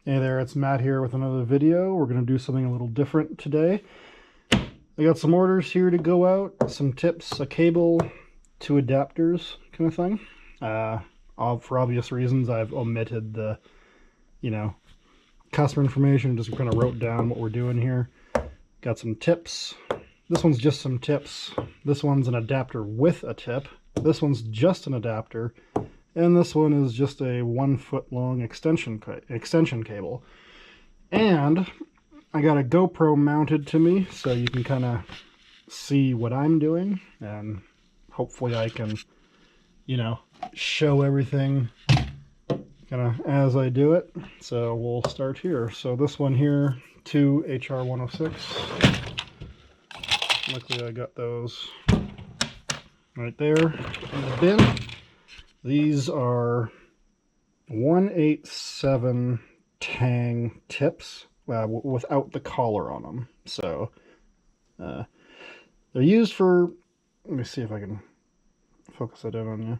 Hey there, it's Matt here with another video. We're going to do something a little different today. I got some orders here to go out, some tips, a cable, 2 adapters kind of thing. For obvious reasons, I've omitted the, customer information, just kind of wrote down what we're doing here. Got some tips. This one's just some tips. This one's an adapter with a tip. This one's just an adapter. And this one is just a 1 foot long extension cable. And I got a GoPro mounted to me so you can kind of see what I'm doing, and hopefully I can, show everything kind of as I do it. So we'll start here. So this one here, 2 HR106. Luckily I got those right there in the bin. These are 187 tang tips without the collar on them. So they're used for, let me see if I can focus that in on you.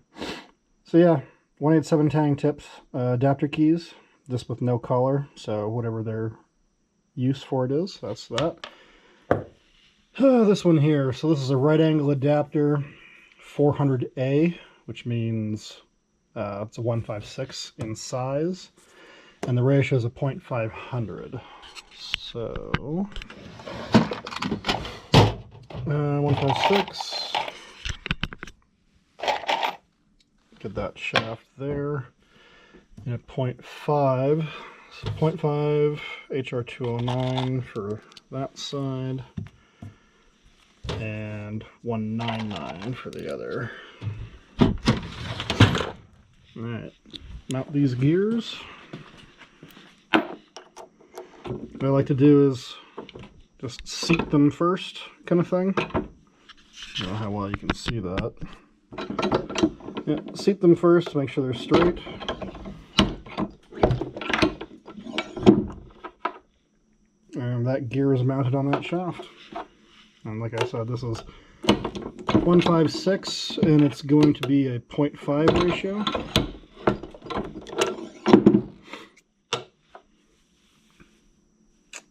So yeah, 187 tang tips, adapter keys, just with no collar. So whatever their use for it is, that's that. This one here, so this is a right angle adapter, 400A. Which means it's a 156 in size, and the ratio is a 0.500. So 156. Get that shaft there. And a 0.5. So 0.5 HR209 for that side, and 199 for the other. Alright, mount these gears. What I like to do is just seat them first, kind of thing. I don't know how well you can see that. Yeah, seat them first to make sure they're straight. And that gear is mounted on that shaft. And like I said, this is 156, and it's going to be a 0.5 ratio.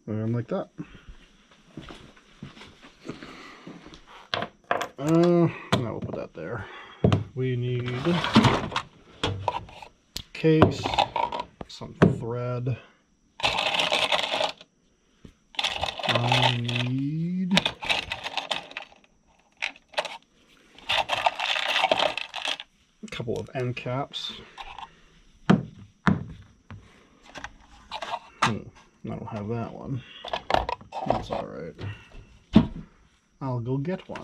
And like that. Now we'll put that there. We need case, some thread. I need a couple of end caps. I don't have that one. That's alright. I'll go get one.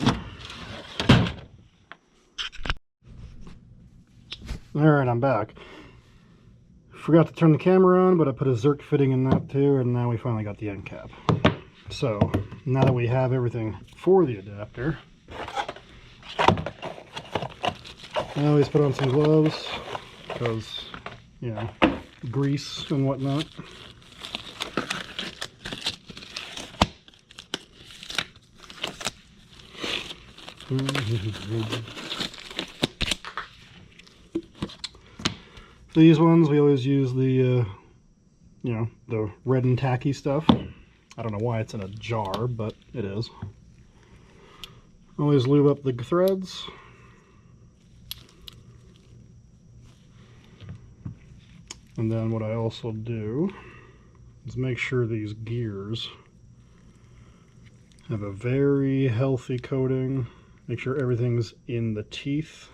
Alright, I'm back. Forgot to turn the camera on, but I put a Zerk fitting in that too, and now we finally got the end cap. So, now that we have everything for the adapter, I always put on some gloves, because, grease and whatnot. These ones, we always use the, the red and tacky stuff. I don't know why it's in a jar, but it is. Always lube up the threads. And then what I also do is make sure these gears have a very healthy coating. Make sure everything's in the teeth.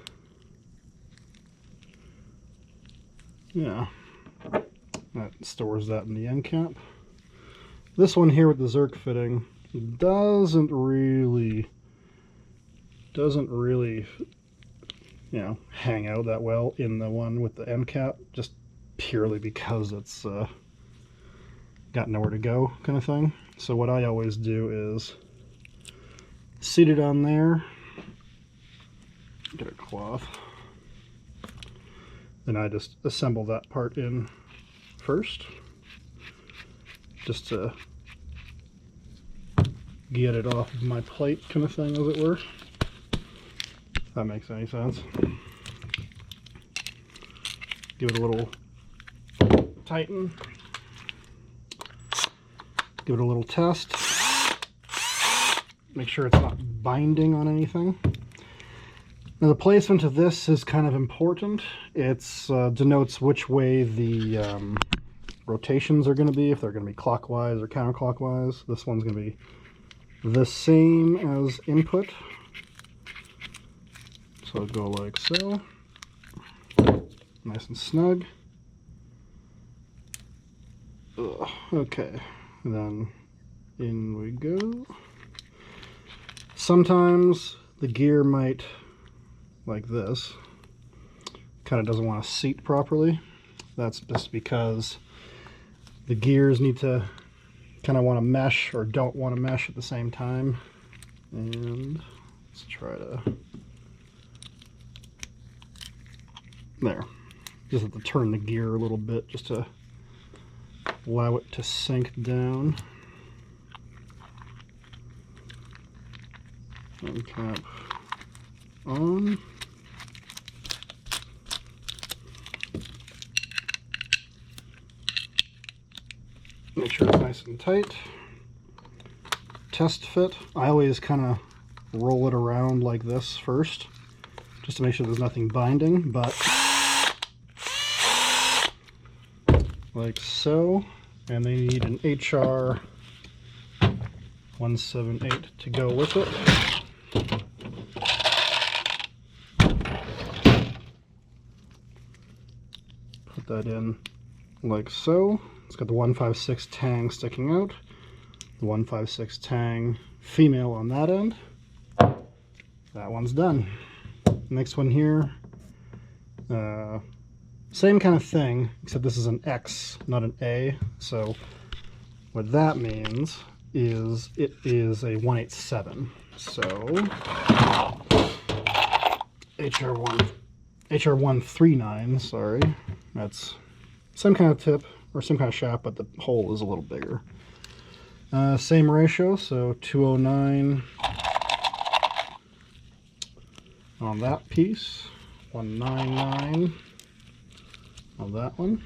Yeah, that stores that in the end cap. This one here with the Zerk fitting doesn't really, hang out that well in the one with the end cap, just purely because it's got nowhere to go kind of thing. So what I always do is seat it on there, get a cloth, then I just assemble that part in first, just to get it off of my plate kind of thing, as it were. If that makes any sense. Give it a little tighten. give it a little test. Make sure it's not binding on anything. Now the placement of this is kind of important. It denotes which way the rotations are going to be, if they're going to be clockwise or counterclockwise. This one's going to be the same as input. So it'll go like so. Nice and snug. Ugh, okay, then in we go. Sometimes the gear might, like this, kind of doesn't want to seat properly. That's just because the gears need to kind of want to mesh or don't want to mesh at the same time. And let's try to, there. Just have to turn the gear a little bit just to allow it to sink down. And cap on. Make sure it's nice and tight. Test fit. I always kind of roll it around like this first, just to make sure there's nothing binding, but like so. And they need an HR 178 to go with it. Put that in like so. It's got the 156 tang sticking out, the 156 tang female on that end. That one's done. Next one here, same kind of thing, except this is an X, not an A. So what that means is it is a 187. So HR139, sorry. That's same kind of tip or some kind of shaft, but the hole is a little bigger. Same ratio, so 209 on that piece, 199 on that one.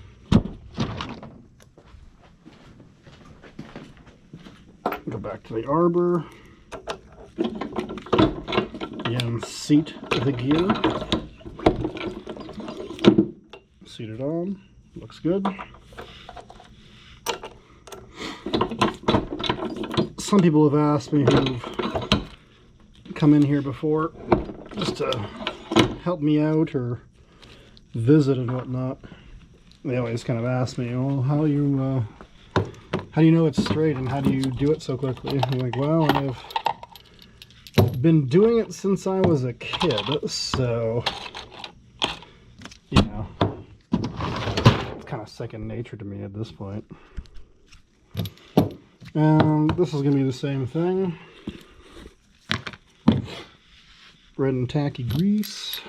Go back to the arbor. Again, seat the gear. Seat it on. Looks good. Some people have asked me who've come in here before just to help me out or visit and whatnot. They always kind of ask me, well, how do you know it's straight and how do you do it so quickly? I'm like, well, I've been doing it since I was a kid, so, you know, it's kind of second nature to me at this point. And this is going to be the same thing. Red and tacky grease.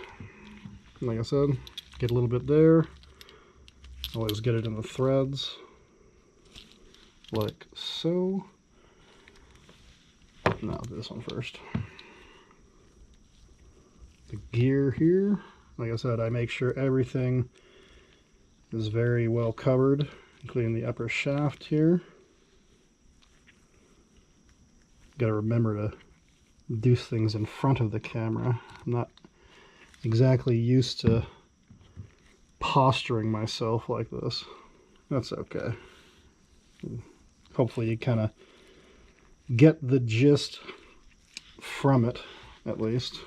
Like I said, get a little bit there. Always get it in the threads. Like so. No, this one first. The gear here. Like I said, I make sure everything is very well covered, including the upper shaft here. Gotta remember to do things in front of the camera. I'm not exactly used to posturing myself like this. That's okay. Hopefully you kind of get the gist from it, at least.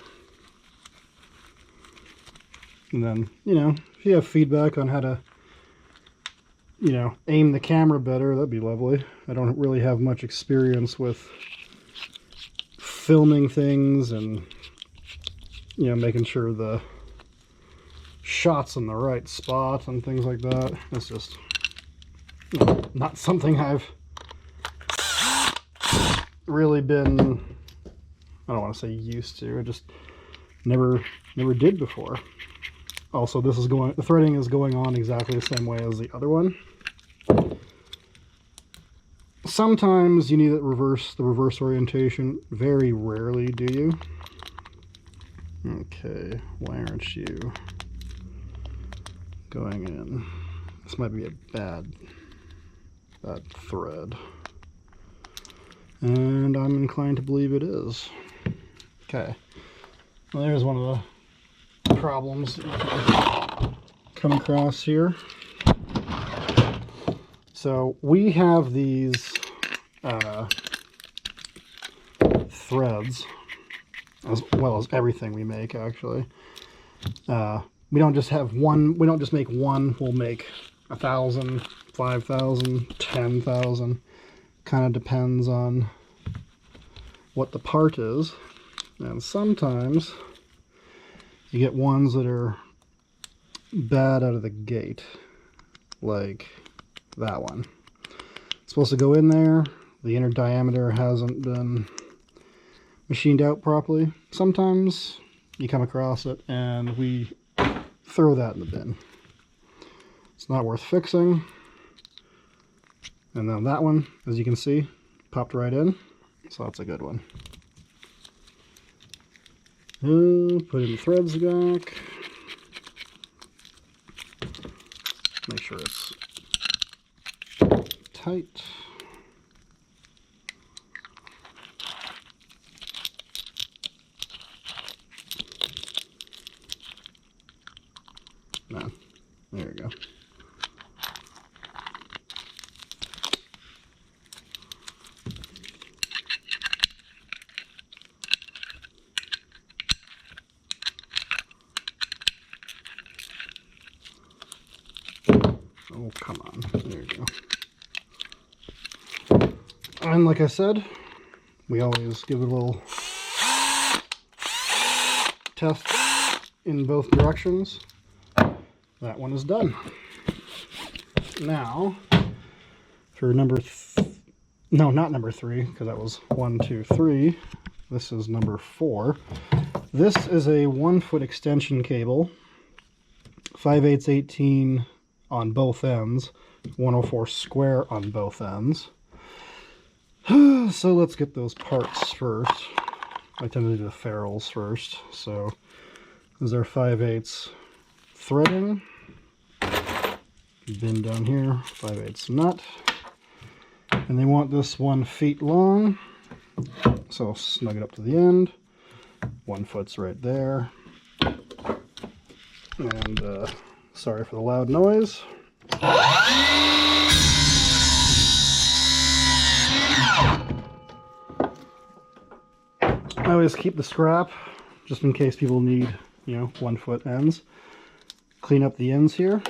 And then, you know, if you have feedback on how to, you know, aim the camera better, that'd be lovely. I don't really have much experience with filming things and, you know, making sure the shots in the right spot and things like that. It's just, you know, not something I've really been, I don't want to say used to, I just never did before. Also, this is the threading is going on exactly the same way as the other one. Sometimes you need the reverse orientation. Very rarely do you. Okay, why aren't you going in? This might be a bad thread. And I'm inclined to believe it is. Okay. Well, there's one of the problems you can come across here. So we have these threads, as well as everything we make, actually. We don't just have one, we don't just make one, we'll make 1,000, 5,000, 10,000. Kind of depends on what the part is. And sometimes you get ones that are bad out of the gate, like that one. It's supposed to go in there, the inner diameter hasn't been machined out properly. Sometimes you come across it and we throw that in the bin. It's not worth fixing. And then that one, as you can see, popped right in, so that's a good one. Put in the threads back. Make sure it's tight. No, there we go. Oh, come on. There you go. And like I said, we always give it a little test in both directions. That one is done. Now, for no, not number 3, because that was 1, 2, 3. This is number 4. This is a 1-foot extension cable, 5/8 18 on both ends, 104 square on both ends. So let's get those parts first. I tend to do the ferrules first. So these are 5/8 threading. Bin down here, 5/8 nut. And they want this 1 feet long. So snug it up to the end. 1 foot's right there. And sorry for the loud noise. I always keep the scrap just in case people need, 1 foot ends. Clean up the ends here.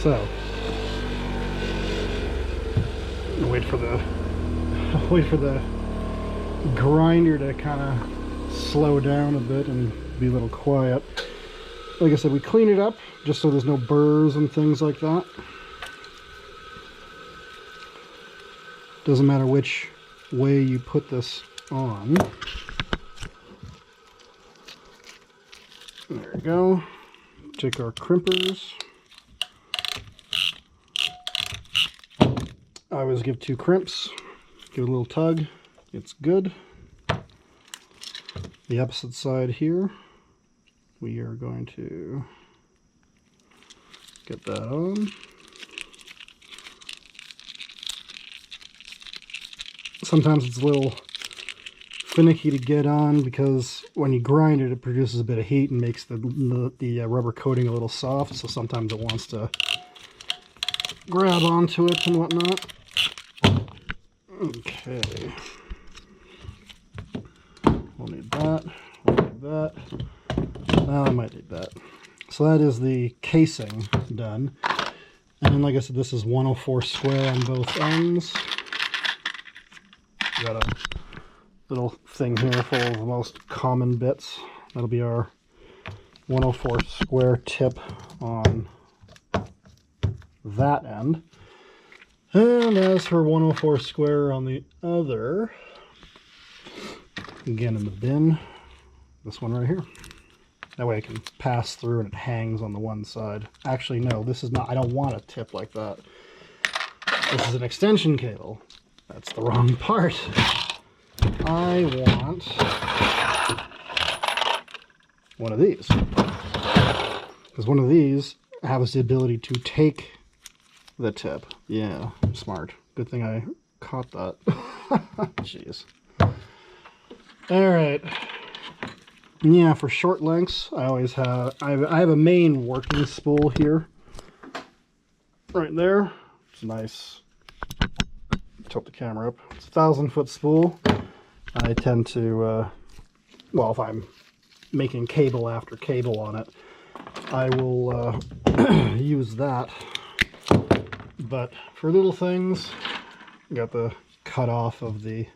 So, wait for the grinder to kind of slow down a bit and be a little quiet. Like I said, we clean it up just so there's no burrs and things like that. Doesn't matter which way you put this on. There we go. Take our crimpers. I always give 2 crimps. Give it a little tug. It's good. The opposite side here, we are going to get that on. Sometimes it's a little finicky to get on because when you grind it, it produces a bit of heat and makes the rubber coating a little soft, so sometimes it wants to grab onto it and whatnot. Okay. We'll need that. We'll need that. I might need that. So that is the casing done. And then, like I said, this is 104 square on both ends. Got a little thing here full of the most common bits. That'll be our 104 square tip on that end. And as for 104 square on the other, again in the bin, this one right here. That way I can pass through and it hangs on the one side. Actually, no, this is not, I don't want a tip like that. This is an extension cable. That's the wrong part. I want one of these. Because one of these has the ability to take the tip. Yeah, smart. Good thing I caught that. Jeez. Alright. Yeah, for short lengths, I always have... I have a main working spool here. Right there. It's nice. Tilt the camera up. It's a 1,000-foot spool. I tend to... well, if I'm making cable after cable on it, I will use that. But for little things, got the cutoff of the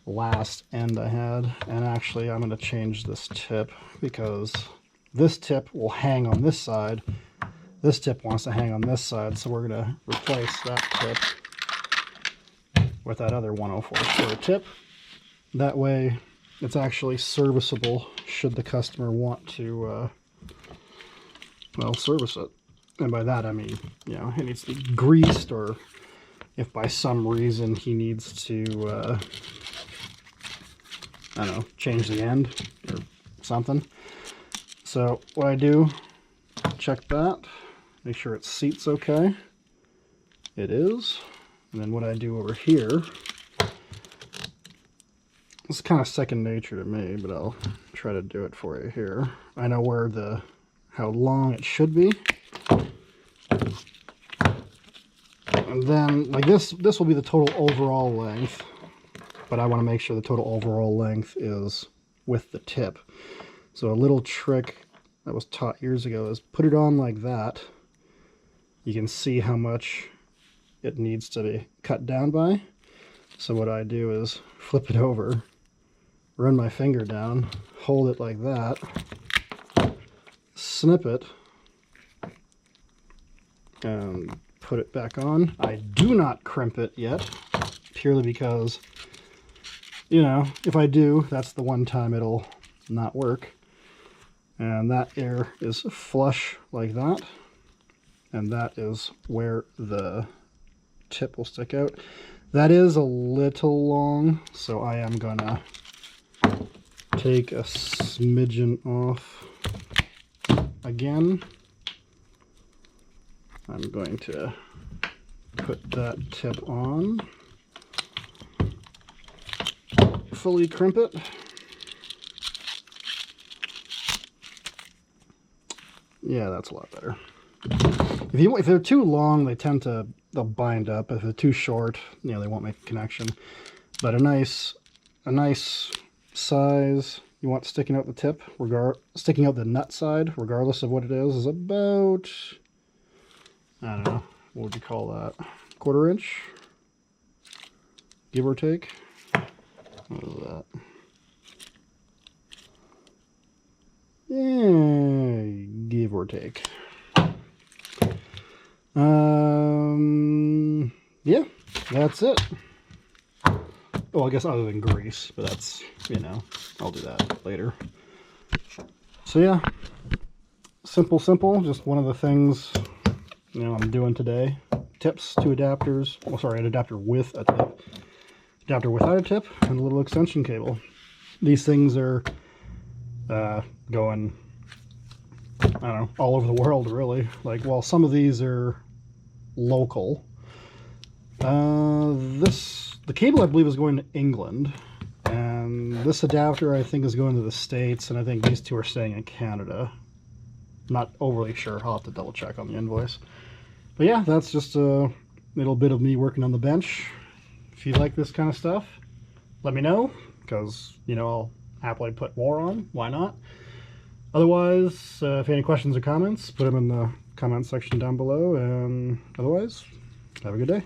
last end I had, and actually I'm going to change this tip because this tip will hang on this side. This tip wants to hang on this side, so we're going to replace that tip with that other 104 tip. That way it's actually serviceable should the customer want to well, service it. And by that I mean, you know, it needs to be greased, or if by some reason he needs to I don't know, change the end or something. So what I do, check that, make sure it seats okay. It is. And then what I do over here, it's kind of second nature to me, but I'll try to do it for you here. I know where how long it should be. And then, like this will be the total overall length, but I want to make sure the total overall length is with the tip. So a little trick that was taught years ago is put it on like that. You can see how much it needs to be cut down by. So what I do is flip it over, run my finger down, hold it like that, snip it, and put it back on. I do not crimp it yet, purely because, you know, if I do, that's the one time it'll not work. And that air is flush like that, and that is where the tip will stick out. That is a little long, so I am gonna take a smidgen off again. I'm going to put that tip on, fully crimp it. Yeah, that's a lot better. If they're too long, they'll bind up. If they're too short, you know, they won't make a connection. But a nice size you want sticking out the tip, sticking out the nut side, regardless of what it is about, I don't know, what would you call that? 1/4 inch, give or take. What is that? Yeah, give or take. Yeah, that's it. Well, I guess other than grease, but that's, you know, I'll do that later. So yeah, simple, just one of the things, you know, I'm doing today. Tips, 2 adapters, oh sorry, an adapter with a tip, adapter without a tip, and a little extension cable. These things are going, I don't know, all over the world really. Like, well, some of these are local. The cable I believe is going to England, and this adapter I think is going to the States, and I think these two are staying in Canada. Not overly sure, I'll have to double check on the invoice. But yeah, that's just a little bit of me working on the bench. If you like this kind of stuff, let me know, because, you know, I'll happily put more on, why not? Otherwise, if you have any questions or comments, put them in the comment section down below, and otherwise, have a good day.